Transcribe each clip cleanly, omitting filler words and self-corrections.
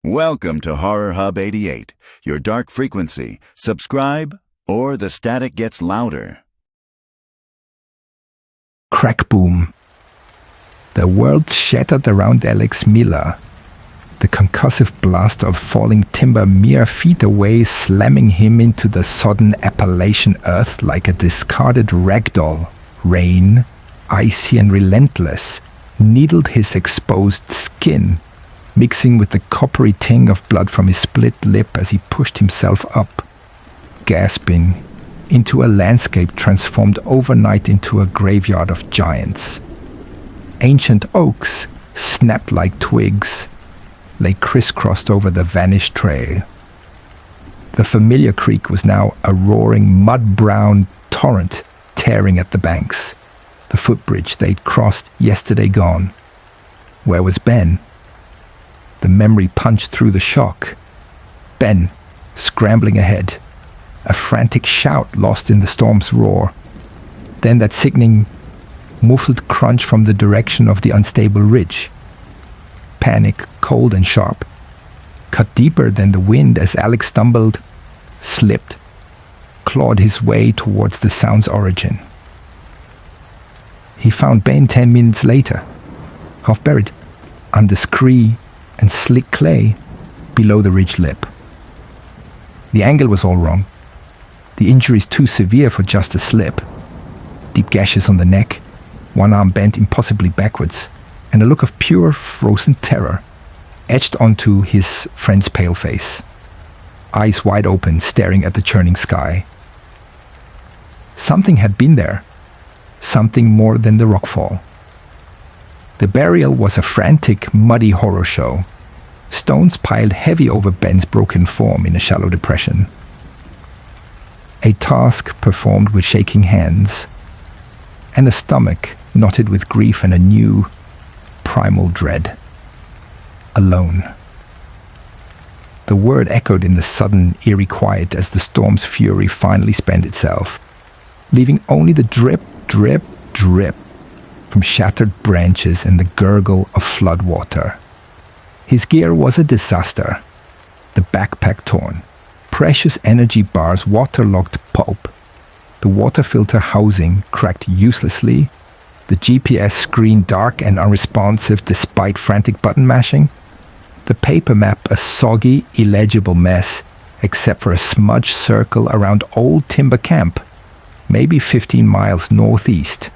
Welcome to Horror Hub 88, your dark frequency. Subscribe, or the static gets louder. Crack boom. The world shattered around Alex Miller. The concussive blast of falling timber mere feet away, slamming him into the sodden Appalachian earth like a discarded ragdoll. Rain, icy and relentless, needled his exposed skin, mixing with the coppery ting of blood from his split lip as he pushed himself up, gasping, into a landscape transformed overnight into a graveyard of giants. Ancient oaks, snapped like twigs, lay crisscrossed over the vanished trail. The familiar creek was now a roaring, mud-brown torrent tearing at the banks. The footbridge they'd crossed yesterday gone. Where was Ben? The memory punched through the shock. Ben, scrambling ahead. A frantic shout lost in the storm's roar. Then that sickening, muffled crunch from the direction of the unstable ridge. Panic, cold and sharp, cut deeper than the wind as Alex stumbled, slipped, clawed his way towards the sound's origin. He found Ben 10 minutes later, half buried, under scree and slick clay below the ridge lip. The angle was all wrong. The injuries too severe for just a slip. Deep gashes on the neck, one arm bent impossibly backwards, and a look of pure frozen terror etched onto his friend's pale face. Eyes wide open, staring at the churning sky. Something had been there. Something more than the rockfall. The burial was a frantic, muddy horror show. Stones piled heavy over Ben's broken form in a shallow depression. A task performed with shaking hands, and a stomach knotted with grief and a new, primal dread. Alone. The word echoed in the sudden, eerie quiet as the storm's fury finally spent itself, leaving only the drip, drip, drip from shattered branches and the gurgle of flood water. His gear was a disaster. The backpack torn, precious energy bars waterlogged pulp, the water filter housing cracked uselessly, the GPS screen dark and unresponsive despite frantic button mashing, the paper map a soggy, illegible mess except for a smudged circle around Old Timber Camp, maybe 15 miles northeast,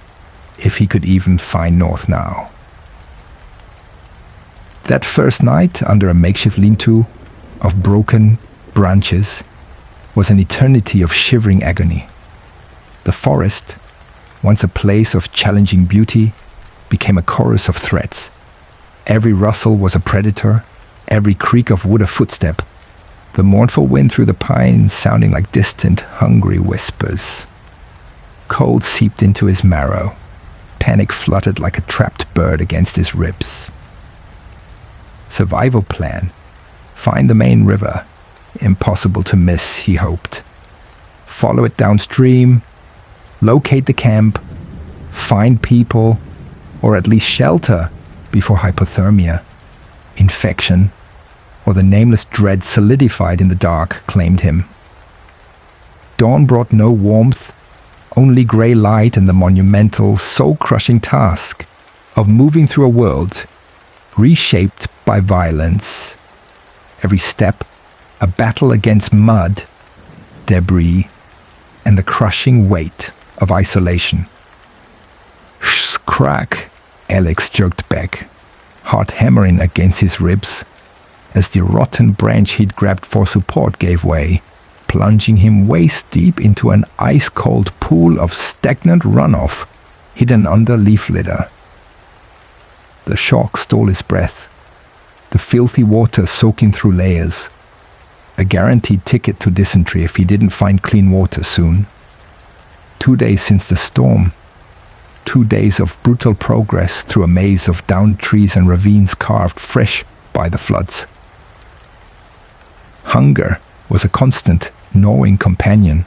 if he could even find north now. That first night under a makeshift lean-to of broken branches was an eternity of shivering agony. The forest, once a place of challenging beauty, became a chorus of threats. Every rustle was a predator, every creak of wood a footstep, the mournful wind through the pines sounding like distant, hungry whispers. Cold seeped into his marrow. Panic fluttered like a trapped bird against his ribs. Survival plan. Find the main river. Impossible to miss, he hoped. Follow it downstream. Locate the camp. Find people, or at least shelter, before hypothermia, infection, or the nameless dread solidified in the dark claimed him. Dawn brought no warmth, only grey light and the monumental, soul-crushing task of moving through a world reshaped by violence. Every step, a battle against mud, debris, and the crushing weight of isolation. Crack, Alex jerked back, heart hammering against his ribs, as the rotten branch he'd grabbed for support gave way, plunging him waist-deep into an ice-cold pool of stagnant runoff hidden under leaf litter. The shock stole his breath, the filthy water soaking through layers, a guaranteed ticket to dysentery if he didn't find clean water soon. 2 days since the storm, 2 days of brutal progress through a maze of downed trees and ravines carved fresh by the floods. Hunger was a constant, gnawing companion.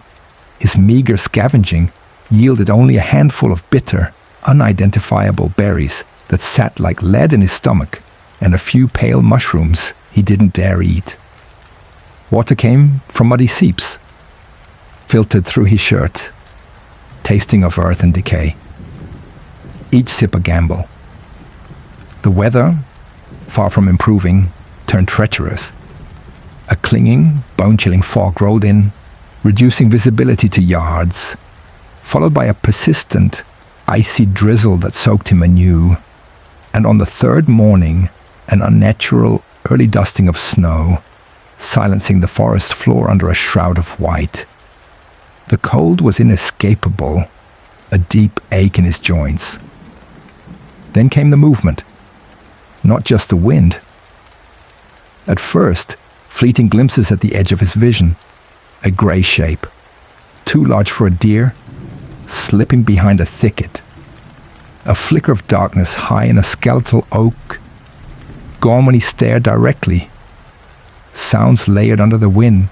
His meager scavenging yielded only a handful of bitter, unidentifiable berries that sat like lead in his stomach, and a few pale mushrooms he didn't dare eat. Water came from muddy seeps, filtered through his shirt, tasting of earth and decay. Each sip a gamble. The weather, far from improving, turned treacherous. A clinging, bone-chilling fog rolled in, reducing visibility to yards, followed by a persistent, icy drizzle that soaked him anew. And on the third morning, an unnatural early dusting of snow, silencing the forest floor under a shroud of white. The cold was inescapable, a deep ache in his joints. Then came the movement, not just the wind. At first, fleeting glimpses at the edge of his vision, a grey shape, too large for a deer, slipping behind a thicket. A flicker of darkness high in a skeletal oak, gone when he stared directly. Sounds layered under the wind,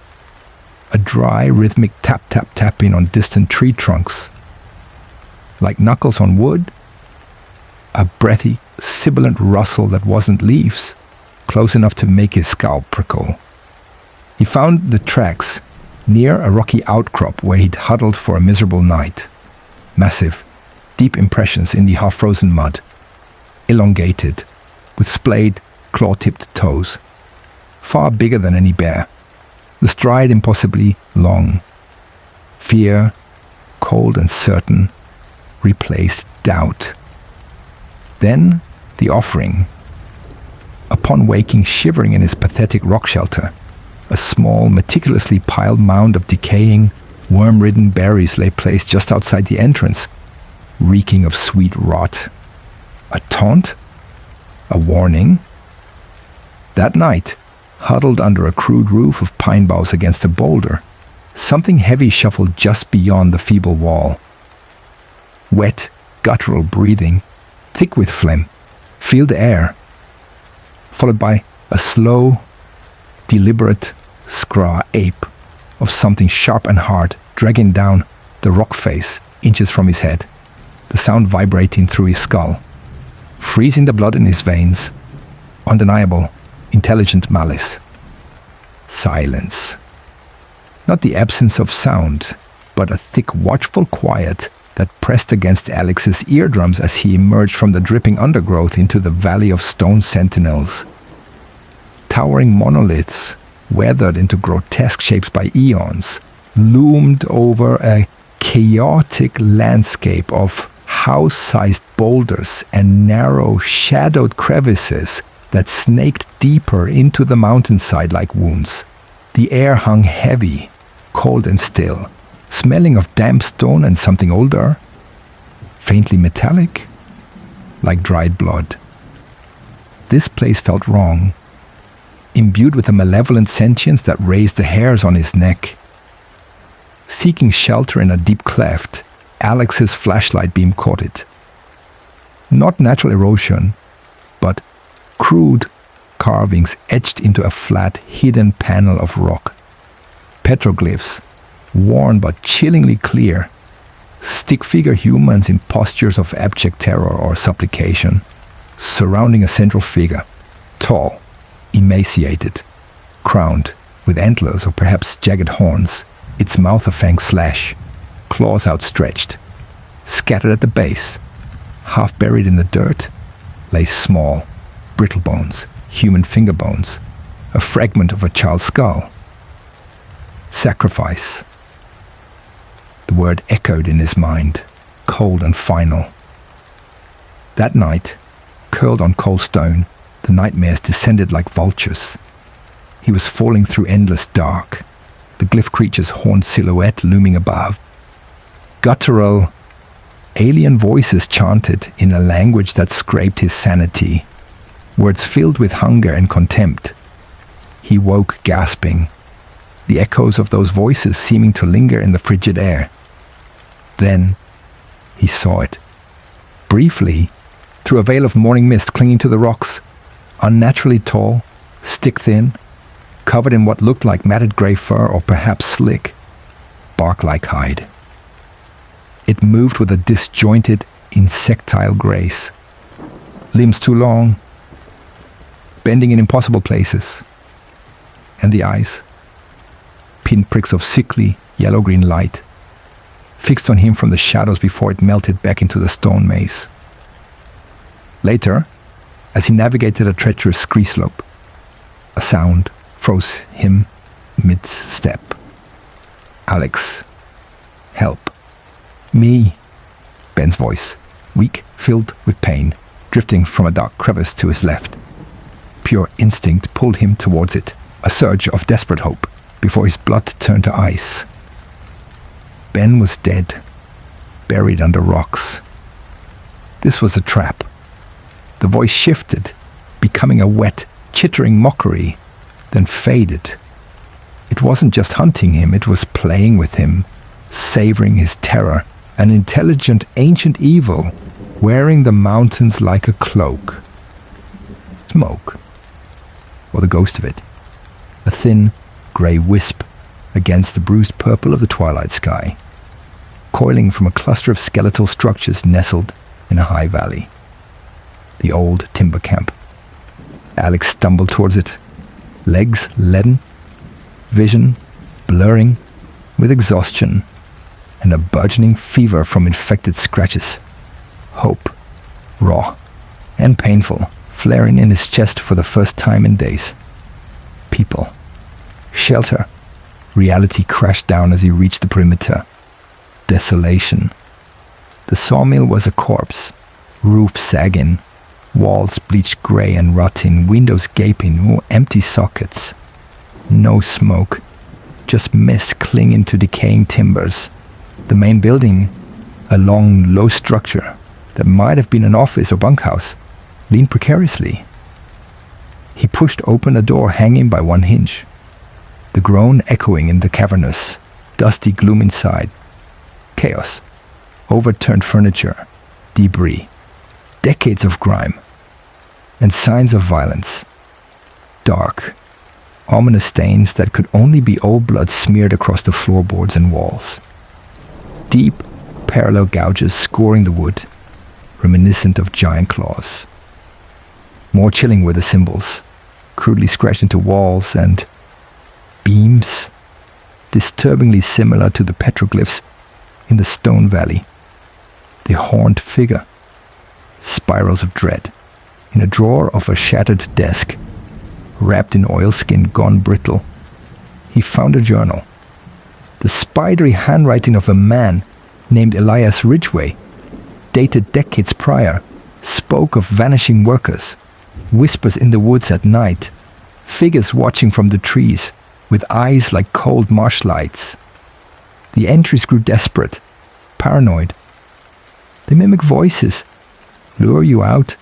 a dry, rhythmic tap-tap-tapping on distant tree trunks. Like knuckles on wood, a breathy, sibilant rustle that wasn't leaves, close enough to make his scalp prickle. He found the tracks near a rocky outcrop where he'd huddled for a miserable night. Massive, deep impressions in the half-frozen mud, elongated, with splayed, claw-tipped toes. Far bigger than any bear, the stride impossibly long. Fear, cold and certain, replaced doubt. Then the offering. Upon waking shivering in his pathetic rock shelter, a small, meticulously piled mound of decaying, worm-ridden berries lay placed just outside the entrance, reeking of sweet rot. A taunt? A warning? That night, huddled under a crude roof of pine boughs against a boulder, something heavy shuffled just beyond the feeble wall. Wet, guttural breathing, thick with phlegm, filled the air, followed by a slow, deliberate scraw ape of something sharp and hard dragging down the rock face inches from his head, the sound vibrating through his skull, freezing the blood in his veins. Undeniable, intelligent malice. Silence. Not the absence of sound, but a thick, watchful quiet that pressed against Alex's eardrums as he emerged from the dripping undergrowth into the valley of stone sentinels. Towering monoliths, weathered into grotesque shapes by eons, loomed over a chaotic landscape of house-sized boulders and narrow, shadowed crevices that snaked deeper into the mountainside like wounds. The air hung heavy, cold and still, smelling of damp stone and something older, faintly metallic, like dried blood. This place felt wrong, imbued with a malevolent sentience that raised the hairs on his neck. Seeking shelter in a deep cleft, Alex's flashlight beam caught it. Not natural erosion, but crude carvings etched into a flat, hidden panel of rock. Petroglyphs, worn but chillingly clear, stick-figure humans in postures of abject terror or supplication, surrounding a central figure, tall, emaciated, crowned with antlers or perhaps jagged horns, its mouth a fanged slash, claws outstretched. Scattered at the base, half buried in the dirt, lay small, brittle bones, human finger bones, a fragment of a child's skull. Sacrifice. The word echoed in his mind, cold and final. That night, curled on cold stone, the nightmares descended like vultures. He was falling through endless dark, the glyph creature's horned silhouette looming above. Guttural, alien voices chanted in a language that scraped his sanity, words filled with hunger and contempt. He woke gasping, the echoes of those voices seeming to linger in the frigid air. Then he saw it. Briefly, through a veil of morning mist clinging to the rocks, unnaturally tall, stick-thin, covered in what looked like matted grey fur or perhaps slick, bark-like hide. It moved with a disjointed, insectile grace. Limbs too long, bending in impossible places, And the eyes, pinpricks of sickly yellow-green light, fixed on him from the shadows before it melted back into the stone maze. Later, as he navigated a treacherous scree slope, a sound froze him mid-step. "Alex, help. Me." Ben's voice, weak, filled with pain, drifting from a dark crevice to his left. Pure instinct pulled him towards it, a surge of desperate hope, before his blood turned to ice. Ben was dead, buried under rocks. This was a trap. The voice shifted, becoming a wet, chittering mockery, then faded. It wasn't just hunting him, it was playing with him, savoring his terror, an intelligent ancient evil, wearing the mountains like a cloak. Smoke, or the ghost of it, a thin, grey wisp against the bruised purple of the twilight sky, coiling from a cluster of skeletal structures nestled in a high valley. The old timber camp. Alex stumbled towards it, legs leaden, vision blurring with exhaustion and a burgeoning fever from infected scratches. Hope, raw and painful, flaring in his chest for the first time in days. People, shelter, reality crashed down as he reached the perimeter. Desolation. The sawmill was a corpse, roof sagging, walls bleached grey and rotting, windows gaping, empty sockets. No smoke, just mist clinging to decaying timbers. The main building, a long, low structure that might have been an office or bunkhouse, leaned precariously. He pushed open a door hanging by one hinge, the groan echoing in the cavernous, dusty gloom inside. Chaos, overturned furniture, debris, decades of grime, and signs of violence. Dark, ominous stains that could only be old blood smeared across the floorboards and walls. Deep, parallel gouges scoring the wood, reminiscent of giant claws. More chilling were the symbols, crudely scratched into walls and beams, disturbingly similar to the petroglyphs in the stone valley. The horned figure, spirals of dread, in a drawer of a shattered desk, wrapped in oilskin gone brittle. He found a journal. The spidery handwriting of a man named Elias Ridgway, dated decades prior, spoke of vanishing workers, whispers in the woods at night, figures watching from the trees, with eyes like cold marsh lights. The entries grew desperate, paranoid. They mimic voices, lure you out.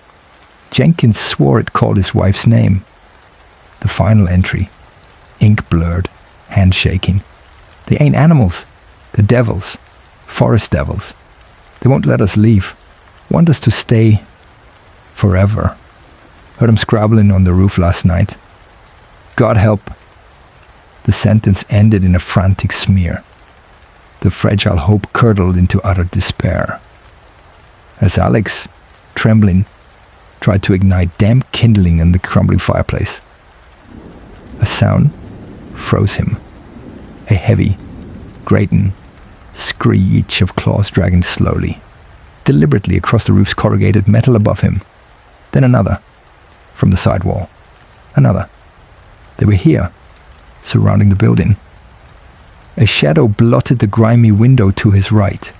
Jenkins swore it called his wife's name. The final entry, ink blurred, hand shaking. They ain't animals, they're devils, forest devils. They won't let us leave, want us to stay forever. Heard them scrabbling on the roof last night. God help. The sentence ended in a frantic smear. The fragile hope curdled into utter despair. As Alex, trembling, tried to ignite damp kindling in the crumbling fireplace, a sound froze him. A heavy, grating screech of claws dragging slowly, deliberately across the roof's corrugated metal above him. Then another, from the side wall. Another. They were here, surrounding the building. A shadow blotted the grimy window to his right.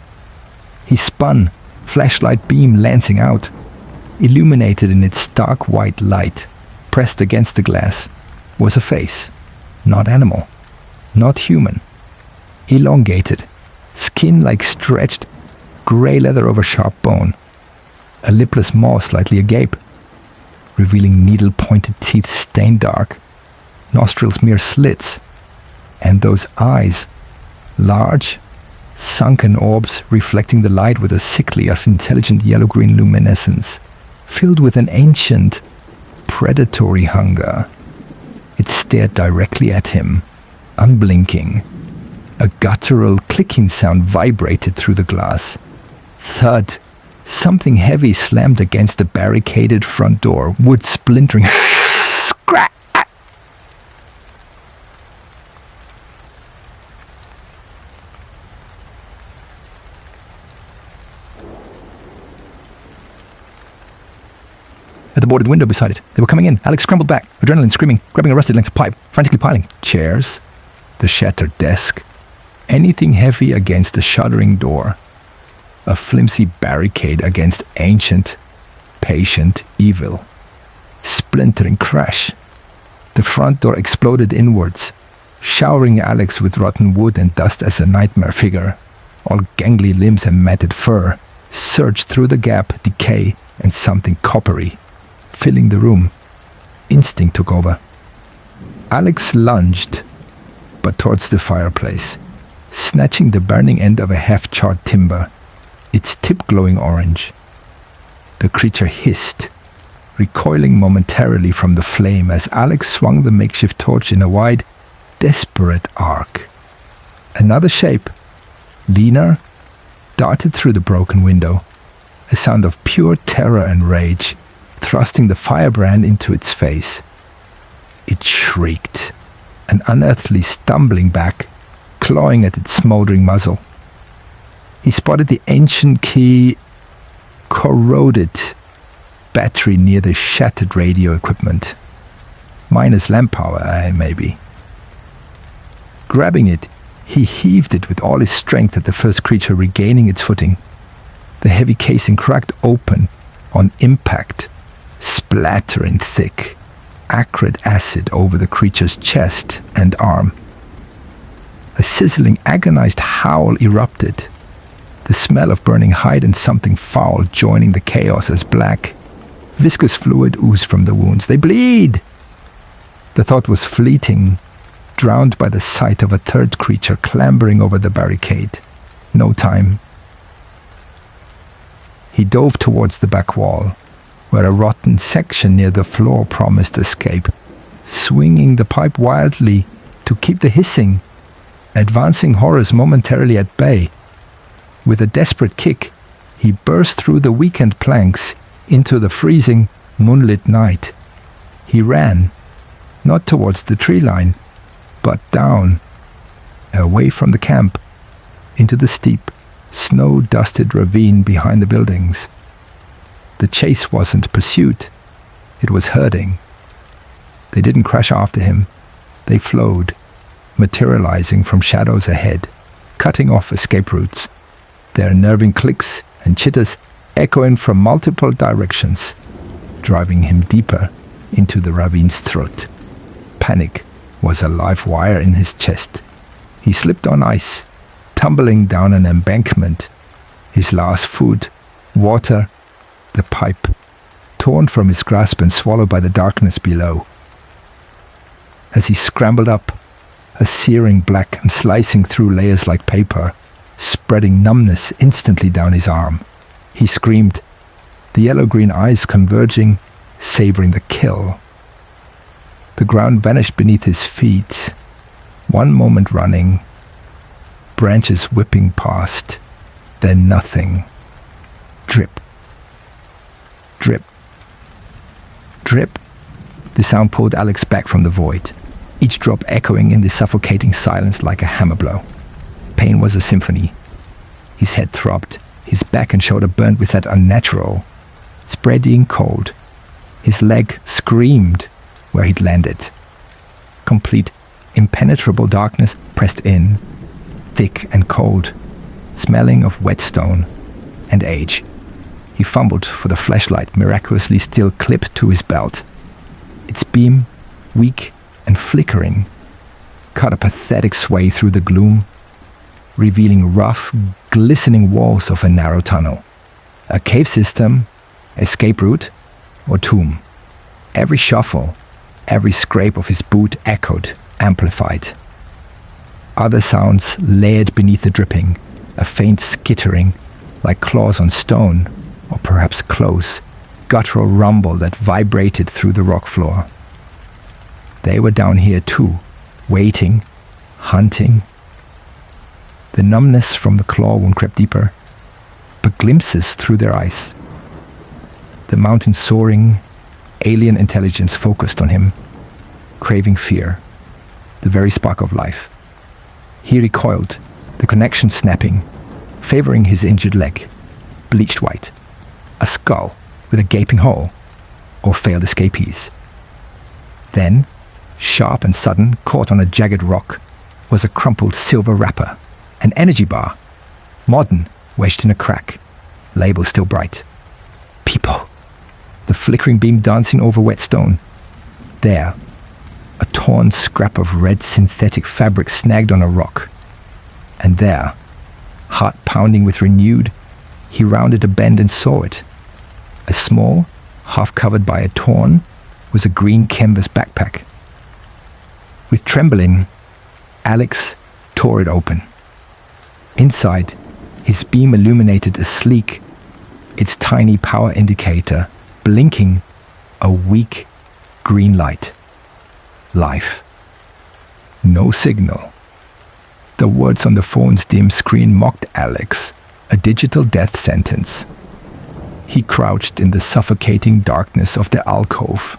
He spun, flashlight beam lancing out, illuminated in its stark white light, pressed against the glass, was a face, not animal, not human, elongated, skin like stretched, grey leather over sharp bone, a lipless maw slightly agape, revealing needle-pointed teeth stained dark, nostrils mere slits, and those eyes, large, sunken orbs reflecting the light with a sickly as intelligent yellow-green luminescence, filled with an ancient, predatory hunger. It stared directly at him, unblinking. A guttural clicking sound vibrated through the glass. Thud. Something heavy slammed against the barricaded front door, wood splintering. Scrap! the boarded window beside it. They were coming in. Alex scrambled back, adrenaline screaming, grabbing a rusted length of pipe, frantically piling. Chairs, the shattered desk, anything heavy against the shuddering door. A flimsy barricade against ancient, patient evil. Splintering crash. The front door exploded inwards, showering Alex with rotten wood and dust as a nightmare figure. All gangly limbs and matted fur surged through the gap, decay, and something coppery, filling the room. Instinct took over. Alex lunged, but towards the fireplace, snatching the burning end of a half-charred timber, its tip glowing orange. The creature hissed, recoiling momentarily from the flame as Alex swung the makeshift torch in a wide, desperate arc. Another shape, leaner, darted through the broken window, a sound of pure terror and rage, thrusting the firebrand into its face. It shrieked, an unearthly stumbling back, clawing at its smoldering muzzle. He spotted the ancient key, corroded battery near the shattered radio equipment. Minus lamp power, maybe. Grabbing it, he heaved it with all his strength at the first creature regaining its footing. The heavy casing cracked open on impact, splattering thick, acrid acid over the creature's chest and arm. A sizzling, agonized howl erupted, the smell of burning hide and something foul joining the chaos as black, viscous fluid oozed from the wounds. They bleed! The thought was fleeting, drowned by the sight of a third creature clambering over the barricade. No time. He dove towards the back wall, where a rotten section near the floor promised escape, swinging the pipe wildly to keep the hissing, advancing horrors momentarily at bay. With a desperate kick, he burst through the weakened planks into the freezing, moonlit night. He ran, not towards the tree line, but down, away from the camp, into the steep, snow-dusted ravine behind the buildings. The chase wasn't pursuit, it was herding. They didn't crash after him, they flowed, materializing from shadows ahead, cutting off escape routes, their unnerving clicks and chitters echoing from multiple directions, driving him deeper into the ravine's throat. Panic was a live wire in his chest. He slipped on ice, tumbling down an embankment. His last food, water, the pipe, torn from his grasp and swallowed by the darkness below. As he scrambled up, a searing black and slicing through layers like paper, spreading numbness instantly down his arm. He screamed, the yellow-green eyes converging, savoring the kill. The ground vanished beneath his feet, one moment running, branches whipping past, then nothing. Drip. Drip. Drip. The sound pulled Alex back from the void, each drop echoing in the suffocating silence like a hammer blow. Pain was a symphony. His head throbbed, his back and shoulder burned with that unnatural, spreading cold. His leg screamed where he'd landed. Complete, impenetrable darkness pressed in, thick and cold, smelling of whetstone and age. He fumbled for the flashlight, miraculously still clipped to his belt. Its beam, weak and flickering, cut a pathetic sway through the gloom, revealing rough, glistening walls of a narrow tunnel. A cave system, escape route, or tomb. Every shuffle, every scrape of his boot echoed, amplified. Other sounds layered beneath the dripping, a faint skittering, like claws on stone, or perhaps close, guttural rumble that vibrated through the rock floor. They were down here too, waiting, hunting. The numbness from the claw wound crept deeper, but glimpses through their eyes. The mountain soaring, alien intelligence focused on him, craving fear, the very spark of life. He recoiled, the connection snapping, favoring his injured leg, bleached white. A skull with a gaping hole. or failed escapees. Then, sharp and sudden, caught on a jagged rock, was a crumpled silver wrapper, an energy bar, modern, wedged in a crack, label still bright. People. The flickering beam dancing over wet stone. There, a torn scrap of red synthetic fabric snagged on a rock. And there, heart pounding with renewed, he rounded a bend and saw it. A small, half covered by a torn, was a green canvas backpack. With trembling, Alex tore it open. Inside, his beam illuminated a sleek, its tiny power indicator blinking a weak green light. Life. No signal. The words on the phone's dim screen mocked Alex, a digital death sentence. He crouched in the suffocating darkness of the alcove.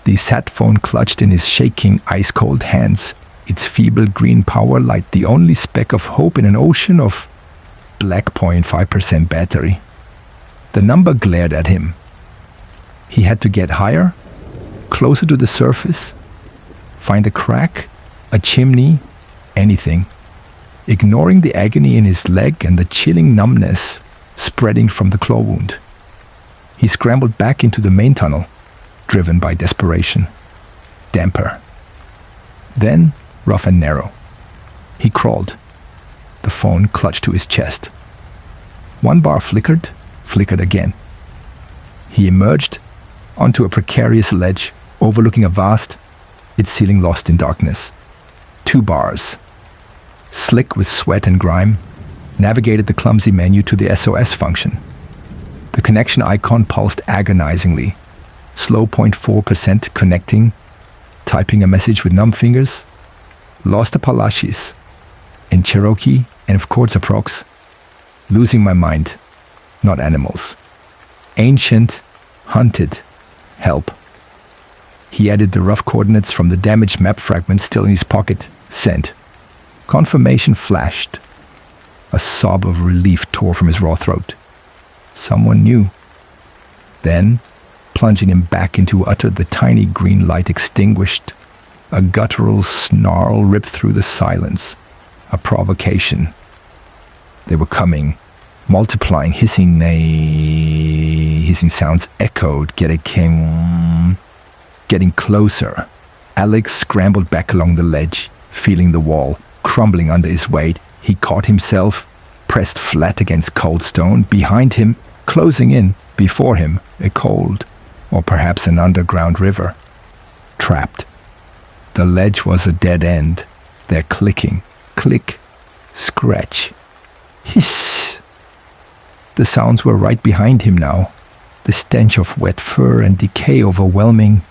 The sat phone clutched in his shaking, ice-cold hands, its feeble green power light the only speck of hope in an ocean of black 0.5% battery. The number glared at him. He had to get higher, closer to the surface, find a crack, a chimney, anything, ignoring the agony in his leg and the chilling numbness spreading from the claw wound. He scrambled back into the main tunnel, driven by desperation. Damper. Then rough and narrow. He crawled, the phone clutched to his chest. One bar flickered again. He emerged onto a precarious ledge overlooking a vast, its ceiling lost in darkness. 2 bars, slick with sweat and grime, navigated the clumsy menu to the SOS function. The connection icon pulsed agonizingly, slow 0.4% connecting, typing a message with numb fingers. Lost a Palashis, in Cherokee and of course approx. Losing my mind, not animals. Ancient, hunted, help. He added the rough coordinates from the damaged map fragment still in his pocket. Sent. Confirmation flashed. A sob of relief tore from his raw throat. Someone knew. Then, plunging him back into utter, the tiny green light extinguished. A guttural snarl ripped through the silence. A provocation. They were coming, multiplying, hissing sounds echoed, getting closer. Alex scrambled back along the ledge, feeling the wall crumbling under his weight. He caught himself, pressed flat against cold stone. Behind him, closing in, before him, a cold, or perhaps an underground river. Trapped. The ledge was a dead end. Their clicking, click, scratch, hiss. The sounds were right behind him now. The stench of wet fur and decay overwhelming.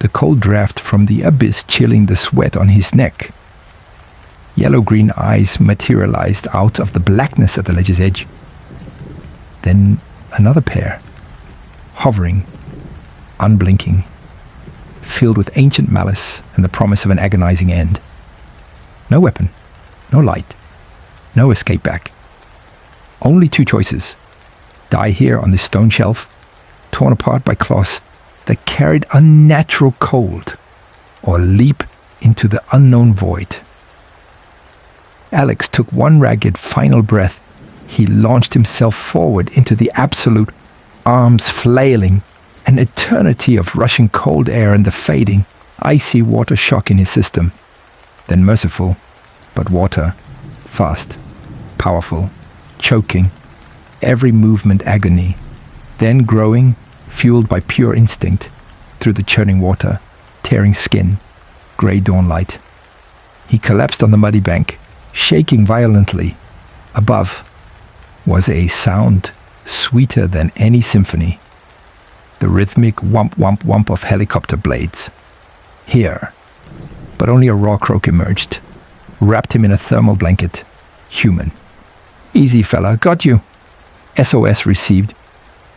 The cold draft from the abyss chilling the sweat on his neck. Yellow-green eyes materialized out of the blackness at the ledge's edge. Then another pair, hovering, unblinking, filled with ancient malice and the promise of an agonizing end. No weapon, no light, no escape back. Only 2 choices. Die here on this stone shelf, torn apart by claws that carried unnatural cold, or leap into the unknown void. Alex took one ragged final breath. He launched himself forward into the absolute, arms flailing, an eternity of rushing cold air and the fading, icy water shock in his system. Then merciful, but water, fast, powerful, choking, every movement agony, then growing, fueled by pure instinct, through the churning water, tearing skin, grey dawn light. He collapsed on the muddy bank, shaking violently. Above was a sound sweeter than any symphony. The rhythmic whump-whump-whump of helicopter blades. Here, but only a raw croak emerged, wrapped him in a thermal blanket. Human. Easy fella, got you. SOS received.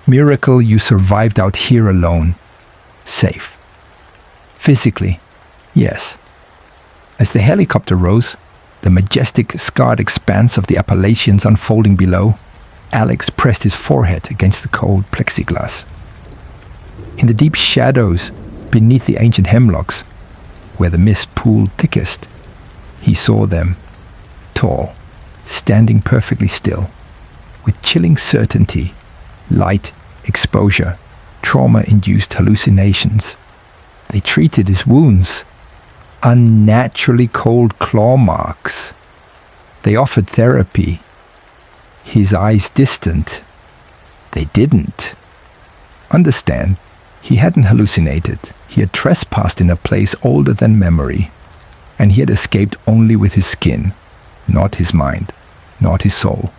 Miracle you survived out here alone. Safe. Physically, yes. As the helicopter rose, the majestic scarred expanse of the Appalachians unfolding below, Alex pressed his forehead against the cold plexiglass. In the deep shadows beneath the ancient hemlocks, where the mist pooled thickest, he saw them, tall, standing perfectly still, with chilling certainty, light, exposure, trauma-induced hallucinations. They treated his wounds, unnaturally cold claw marks. They offered therapy. His eyes distant. They didn't. Understand, he hadn't hallucinated. He had trespassed in a place older than memory, and he had escaped only with his skin, not his mind, not his soul.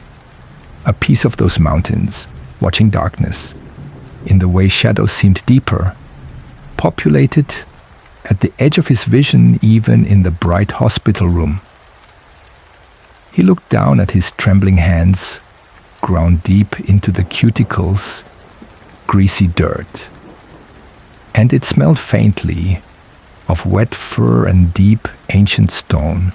A piece of those mountains, watching darkness, in the way shadows seemed deeper, populated at the edge of his vision, even in the bright hospital room. He looked down at his trembling hands, ground deep into the cuticles, greasy dirt. And it smelled faintly of wet fur and deep ancient stone.